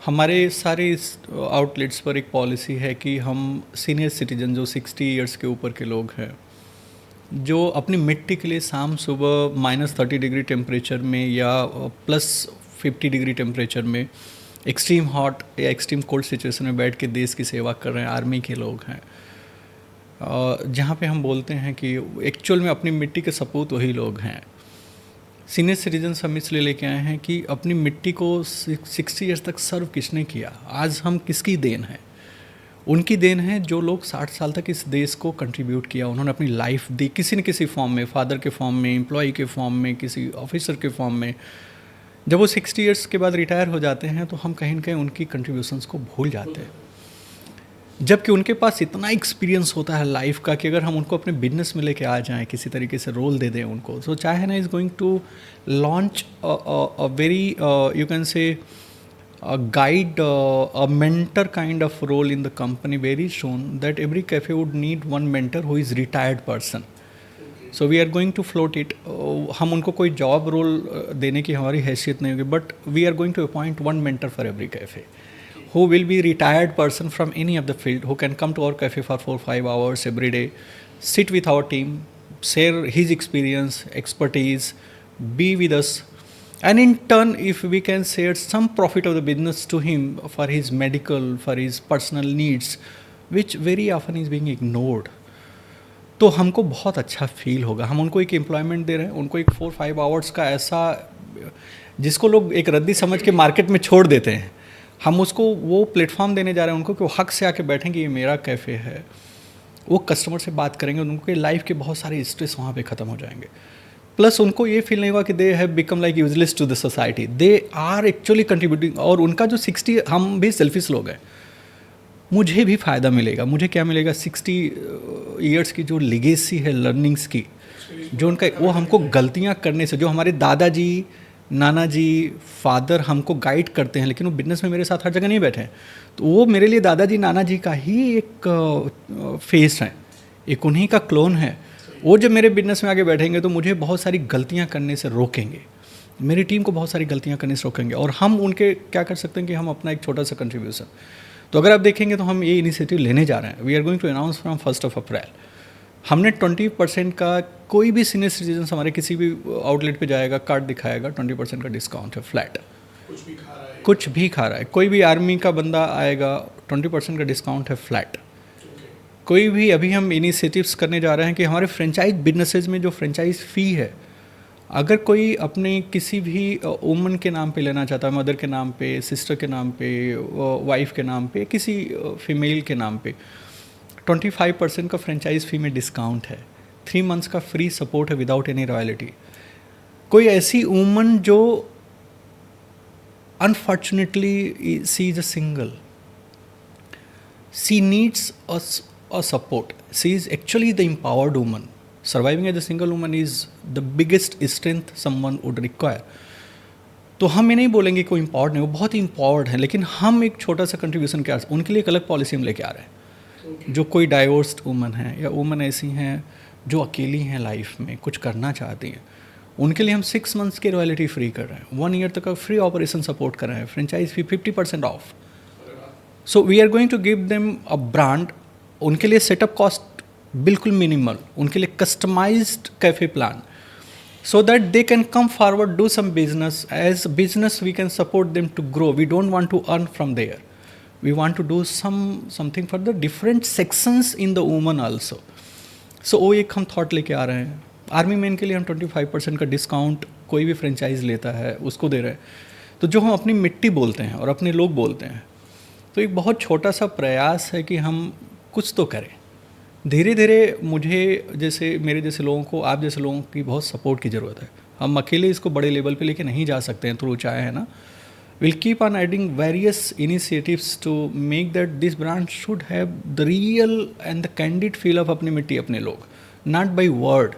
हमारे सारे आउटलेट्स पर एक पॉलिसी है कि हम सीनियर सिटीजन जो 60 इयर्स के ऊपर के लोग हैं, जो अपनी मिट्टी के लिए शाम सुबह -30 डिग्री टेम्परेचर में या +50 डिग्री टेम्परेचर में एक्सट्रीम हॉट या एक्सट्रीम कोल्ड सिचुएशन में बैठ के देश की सेवा कर रहे हैं, आर्मी के लोग हैं, जहाँ पे हम बोलते हैं कि एक्चुअल में अपनी मिट्टी के सपूत वही लोग हैं। सीनियर सिटीजन्स हम इसलिए लेके आए हैं कि अपनी मिट्टी को 60 ईयर्स तक सर्व किसने किया, आज हम किसकी देन है? उनकी देन है जो लोग 60 साल तक इस देश को कंट्रीब्यूट किया, उन्होंने अपनी लाइफ दी किसी न किसी फॉर्म में, फादर के फॉर्म में, एम्प्लॉय के फॉर्म में, किसी ऑफिसर के फॉर्म में। जब वो 60 ईयर्स के बाद रिटायर हो जाते हैं तो हम कहीं ना कहीं उनकी कंट्रीब्यूशंस को भूल जाते हैं, जबकि उनके पास इतना एक्सपीरियंस होता है लाइफ का कि अगर हम उनको अपने बिजनेस में लेके आ जाएं, किसी तरीके से रोल दे दें उनको, तो China is going to launch a very you can say a guide, a mentor kind of role in the company very soon, that every cafe would need one mentor who is retired person. So we are going to float it. हम उनको कोई job role देने की हमारी हैसियत नहीं होगी, but we are going to appoint one mentor for every cafe who will be retired person from any of the field, who can come to our cafe for 4-5 hours every day, sit with our team, share his experience, expertise, be with us. And in turn, if we can share some profit of the business to him for his medical, for his personal needs, which very often is being ignored, तो हमको बहुत अच्छा feel होगा। हम उनको एक employment दे रहे हैं, उनको एक 4-5 आवर्स का ऐसा, जिसको लोग एक रद्दी समझ के मार्केट में छोड़ देते हैं, हम उसको वो प्लेटफॉर्म देने जा रहे हैं उनको कि वो हक से आके बैठेंगे, ये मेरा कैफ़े है, वो कस्टमर से बात करेंगे, उनके लाइफ के बहुत सारे स्ट्रेस वहाँ पे ख़त्म हो जाएंगे। प्लस उनको ये फील नहीं होगा कि they have become like useless to the society, they are actually contributing. और उनका जो 60, हम भी सेल्फिश लोग हैं, मुझे भी फ़ायदा मिलेगा। मुझे क्या मिलेगा? 60 ईयर्स की जो लिगेसी है लर्निंग्स की, जो उनका, वो हमको गलतियाँ करने से, जो हमारे दादाजी, नाना जी, फादर हमको गाइड करते हैं, लेकिन वो बिजनेस में मेरे साथ हर जगह नहीं बैठे हैं, तो वो मेरे लिए दादाजी नाना जी का ही एक फेस है, एक उन्हीं का क्लोन है। वो जब मेरे बिजनेस में आगे बैठेंगे तो मुझे बहुत सारी गलतियां करने से रोकेंगे, मेरी टीम को बहुत सारी गलतियां करने से रोकेंगे, और हम उनके क्या कर सकते हैं कि हम अपना एक छोटा सा कंट्रीब्यूशन। तो अगर आप देखेंगे तो हम ये इनिशिएटिव लेने जा रहे हैं। We are going to announce from 1 April. हमने 20% का, कोई भी सीनियर सिटीजन हमारे किसी भी आउटलेट पे जाएगा, कार्ड दिखाएगा, 20% का डिस्काउंट है फ्लैट। कुछ भी खा रहा है, कोई भी आर्मी का बंदा आएगा, 20% का डिस्काउंट है फ्लैट। कोई भी, अभी हम इनिशिएटिव्स करने जा रहे हैं कि हमारे फ्रेंचाइज बिजनेसेस में जो फ्रेंचाइज फ़ी है, अगर कोई अपने किसी भी वुमन के नाम पे लेना चाहता है, मदर के नाम पे, सिस्टर के नाम पे, वाइफ के नाम पे, किसी फीमेल के नाम पे, 25% का फ्रेंचाइज फ़ी में डिस्काउंट है, 3 मंथ्स का फ्री सपोर्ट है विदाउट एनी रॉयल्टी। कोई ऐसी वुमन जो unfortunately she is a single, she needs a support, she is actually the empowered woman. Surviving as a single woman is the biggest strength someone would require. तो हम ये नहीं बोलेंगे कोई empowered नहीं, वो बहुत ही empowered है, लेकिन हम एक छोटा सा कंट्रीब्यूशन क्या, उनके लिए एक अलग पॉलिसी हम लेके आ रहे हैं। जो कोई डाइवोर्स्ड वुमन है या वुमन ऐसी हैं जो अकेली हैं लाइफ में, कुछ करना चाहती हैं, उनके लिए हम 6 मंथ्स की रॉयल्टी फ्री कर रहे हैं, 1 ईयर तक का फ्री ऑपरेशन सपोर्ट कर रहे हैं, franchise fee 50% off. So we are going to give them a brand. उनके लिए सेटअप कॉस्ट बिल्कुल मिनिमल, उनके लिए customised cafe plan, so that they can come forward, do some business. As business we can support them to grow. We don't want to earn from there, we want to do something for the different sections in the woman also. So वो एक हम thought लेके आ रहे हैं। Army man के लिए हम 25% का डिस्काउंट कोई भी फ्रेंचाइज लेता है उसको दे रहे हैं। तो जो हम अपनी मिट्टी बोलते हैं और अपने लोग बोलते हैं, तो एक बहुत छोटा सा प्रयास है कि हम कुछ तो करें। धीरे धीरे मुझे जैसे, मेरे जैसे लोगों को, आप जैसे लोगों की बहुत सपोर्ट की ज़रूरत है। हम अकेले इसको बड़े लेवल पे लेके नहीं जा सकते हैं थ्रू चाय, है ना। Will keep on adding various initiatives to make that this brand should have the real and the candid feel of अपनी मिट्टी, अपने लोग, नॉट बाई वर्ड।